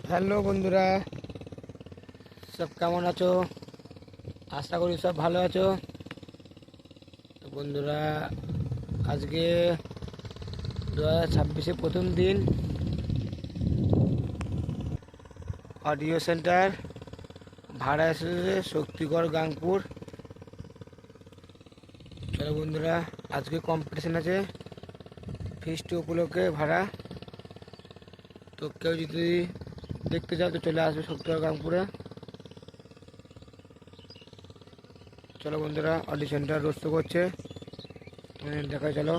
Hello বন্ধুরা, সব কেমন আছো? আশা করি সব ভালো আছো। তো বন্ধুরা, আজকে 2026 প্রথম দিন। অডিও সেন্টার ভাড়া এসেছে শক্তিগড় গাংপুর। চলো বন্ধুরা, আজকে কম্পিটিশন আছে ফিস্ট উপলক্ষে ভাড়া। তো কেউ যদি দেখতে চাও তো চলে আসবে শক্তিগড় গাংপুরে। চলো বন্ধুরা, অডিও সেন্টার রোস্ট করছে, দেখা চলো।